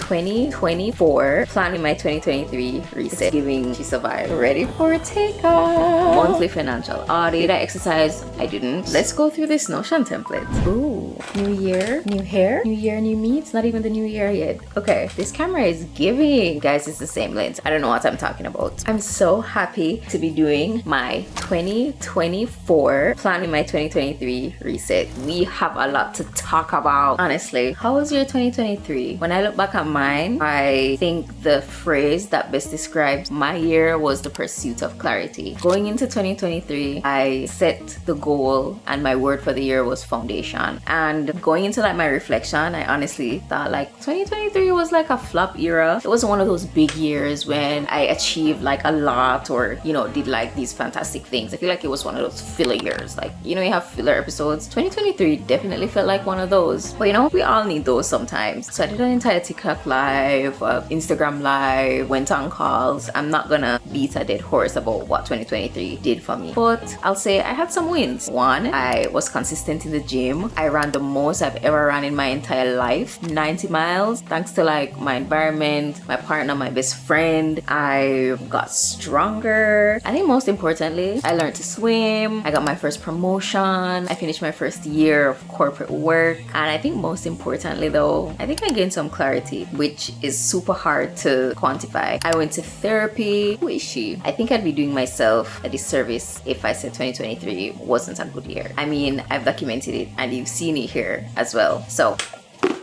2024, planning my 2023 reset, giving she survived, ready for takeoff, monthly financial audit. Did I exercise? I didn't. Let's go through this Notion template. Ooh, new year, new hair, new year, new me. It's not even the new year yet. Okay, this camera is giving. Guys, it's the same lens. I don't know what I'm talking about. I'm so happy to be doing my 2024, planning my 2023 reset. We have a lot to talk about. Honestly, how was your 2023? When I look back at mine, I think the phrase that best describes my year was the pursuit of clarity. Going into 2023, I set the goal and my word for the year was foundation. And going into like my reflection, I honestly thought like 2023 was like a flop era. It wasn't one of those big years when I achieved like a lot or, you know, did like these fantastic things. I feel like it was one of those filler years. Like, you know, you have filler episodes. 2023 definitely felt like one of those. But you know, we all need those sometimes. So I did an entire TikTok live, Instagram live, went on calls. I'm not gonna beat a dead horse about what 2023 did for me, but I'll say I had some wins. One, I was consistent in the gym. I ran the most I've ever ran in my entire life, 90 miles, thanks to like my environment, my partner, my best friend. I got stronger. I think most importantly, I learned to swim. I got my first promotion. I finished my first year of corporate work. And I think most importantly though, I think I gained some clarity, which is super hard to quantify. I went to therapy. Who is she? I think I'd be doing myself a disservice if I said 2023 wasn't a good year. I mean, I've documented it and you've seen it here as well. So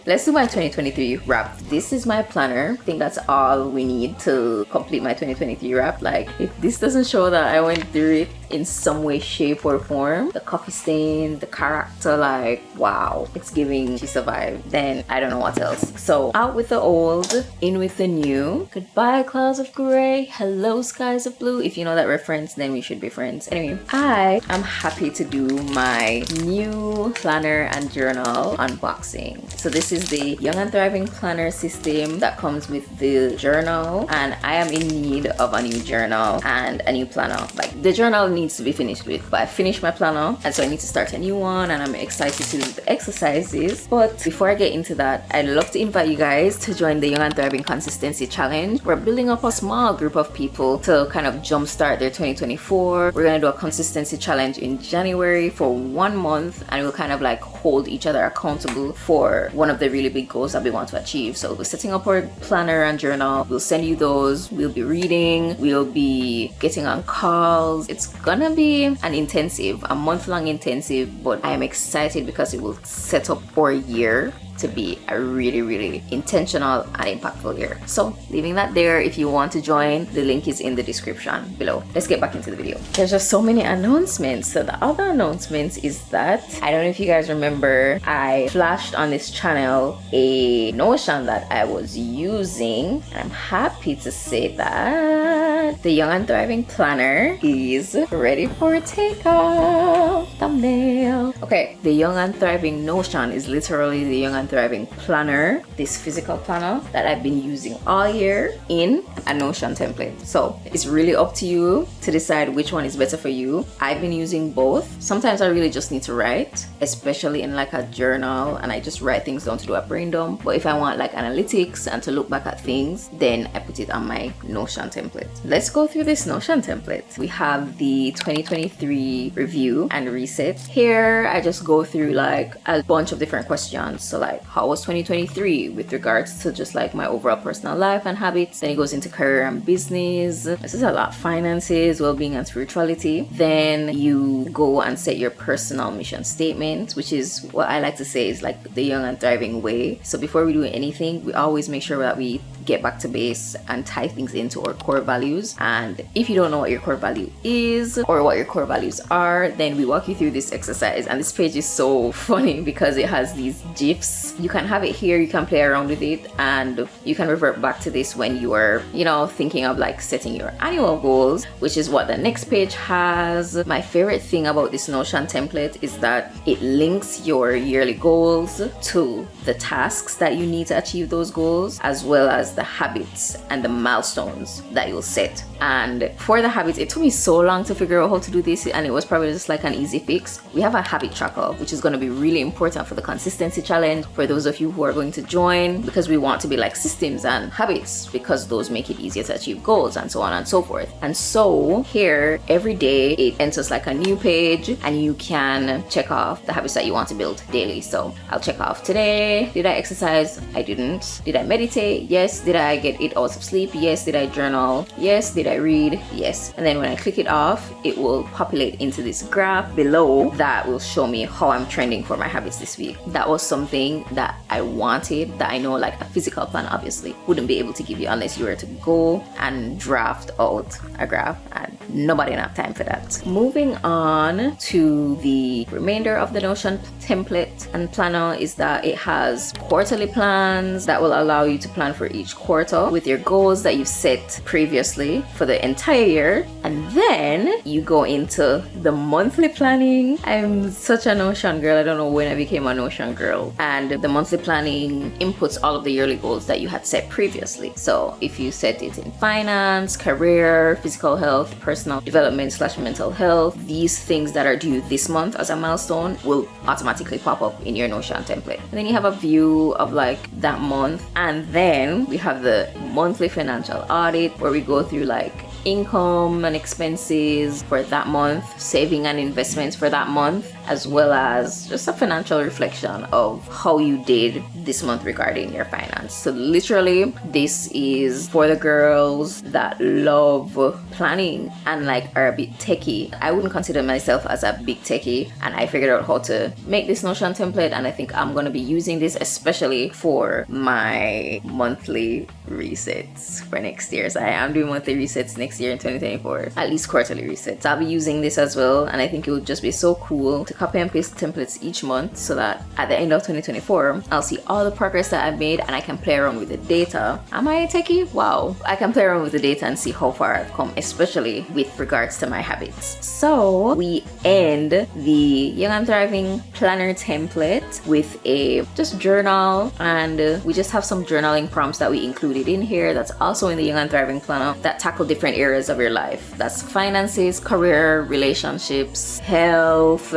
let's do my 2023 wrap. This is my planner. I think that's all we need to complete my 2023 wrap. Like, if this doesn't show that I went through it in some way, shape, or form, the coffee stain, the character, like, wow, it's giving she survived, then I don't know what else. So, out with the old, in with the new. Goodbye, clouds of gray. Hello, skies of blue. If you know that reference, then we should be friends. Anyway, I am happy to do my new planner and journal unboxing. So this is the Young and Thriving planner system that comes with the journal, and I am in need of a new journal and a new planner. Like, the journal needs to be finished with, but I finished my planner, and so I need to start a new one, and I'm excited to do the exercises. But before I get into that, I'd love to invite you guys to join the Young and Thriving Consistency Challenge. We're building up a small group of people to kind of jumpstart their 2024. We're gonna do a consistency challenge in January for 1 month, and we'll kind of like hold each other accountable for one of the really big goals that we want to achieve. So we're setting up our planner and journal. We'll send you those. We'll be reading. We'll be getting on calls. It's gonna be an intensive, a month-long intensive, but I am excited because it will set up for a year to be a really, really intentional and impactful year. So leaving that there, if you want to join, the link is in the description below. Let's get back into the video. There's just so many announcements. So the other announcements is that, I don't know if you guys remember, I flashed on this channel a Notion that I was using, and I'm happy to say that the Young and Thriving planner is ready for takeoff. Thumbnail. Okay, the Young and Thriving Notion is literally the Young and Thriving planner, this physical planner that I've been using all year in a Notion template. So it's really up to you to decide which one is better for you. I've been using both. Sometimes I really just need to write, especially in like a journal, and I just write things down to do a brain dump. But if I want like analytics and to look back at things, then I put it on my Notion template. Let's go through this Notion template. We have the 2023 review and reset. Here I just go through like a bunch of different questions. So like, how was 2023 with regards to just like my overall personal life and habits? Then it goes into career and business. This is a lot. Finances, well-being, and spirituality. Then you go and set your personal mission statement, which is what I like to say is like the Young and Thriving way. So before we do anything, we always make sure that we get back to base and tie things into our core values. And if you don't know what your core value is or what your core values are, then we walk you through this exercise. And this page is so funny because it has these GIFs. You can have it here, you can play around with it, and you can revert back to this when you are, you know, thinking of like setting your annual goals, which is what the next page has. My favorite thing about this Notion template is that it links your yearly goals to the tasks that you need to achieve those goals, as well as the habits and the milestones that you'll set And for the habits, it took me so long to figure out how to do this, and it was probably just like an easy fix. We have a habit tracker, which is going to be really important for the consistency challenge for those of you who are going to join, because we want to be like systems and habits, because those make it easier to achieve goals and so on and so forth. And so here, every day it enters like a new page, and you can check off the habits that you want to build daily. So I'll check off today. Did I exercise? I didn't. Did I meditate? Yes. Did I get 8 hours of sleep? Yes. Did I journal? Yes. Did I read? Yes. And then when I click it off, it will populate into this graph below that will show me how I'm trending for my habits this week. That was something that I wanted, that I know like a physical plan obviously wouldn't be able to give you unless you were to go and draft out a graph, and nobody have time for that. Moving on to the remainder of the Notion template and planner is that it has quarterly plans that will allow you to plan for each quarter with your goals that you've set previously for the entire year. And then you go into the monthly planning. I'm such a Notion girl. I don't know when I became a Notion girl. And the monthly planning inputs all of the yearly goals that you had set previously. So if you set it in finance, career, physical health, personal development / mental health, these things that are due this month as a milestone will automatically pop up in your Notion template. And then you have a view of like that month. And then we have the monthly financial audit, where we go through like income and expenses for that month, saving and investments for that month, as well as just a financial reflection of how you did this month regarding your finance. So literally this is for the girls that love planning and like are a bit techie. I wouldn't consider myself as a big techie, and I figured out how to make this Notion template, and I think I'm going to be using this especially for my monthly resets for next year. So I am doing monthly resets next year in 2024, at least quarterly resets. I'll be using this as well, and I think it would just be so cool to copy and paste templates each month so that at the end of 2024 I'll see all the progress that I've made, and I can play around with the data. Am I a techie? Wow. I can play around with the data and see how far I've come, especially with regards to my habits. So we end the Young and Thriving planner template with a just journal, and we just have some journaling prompts that we included in here that's also in the Young and Thriving planner that tackle different areas of your life. That's finances, career, relationships, health,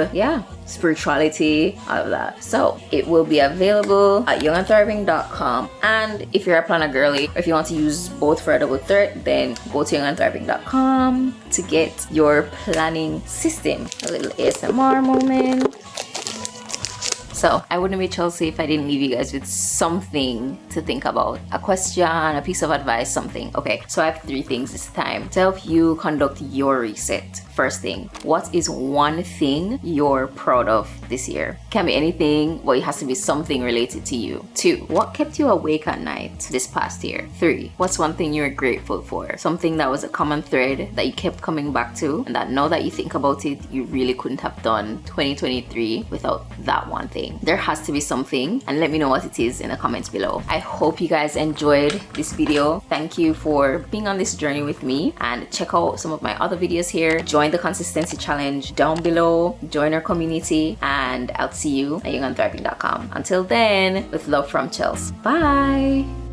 spirituality, all of that. So it will be available at youngandthriving.com. And if you're a planner girly, or if you want to use both for a double threat, then go to youngandthriving.com to get your planning system. A little ASMR moment. So I wouldn't be Chelsea if I didn't leave you guys with something to think about. A question, a piece of advice, something. Okay, so I have 3 things this time to help you conduct your reset. First thing, what is one thing you're proud of this year? Can be anything, but it has to be something related to you. 2, what kept you awake at night this past year? 3, what's one thing you're grateful for? Something that was a common thread that you kept coming back to, and that now that you think about it, you really couldn't have done 2023 without that one thing. There has to be something, and let me know what it is in the comments below. I hope you guys enjoyed this video. Thank you for being on this journey with me, and check out some of my other videos here. Join the consistency challenge down below, join our community, and I'll see you at youngandthriving.com. Until then, with love from Chels. Bye.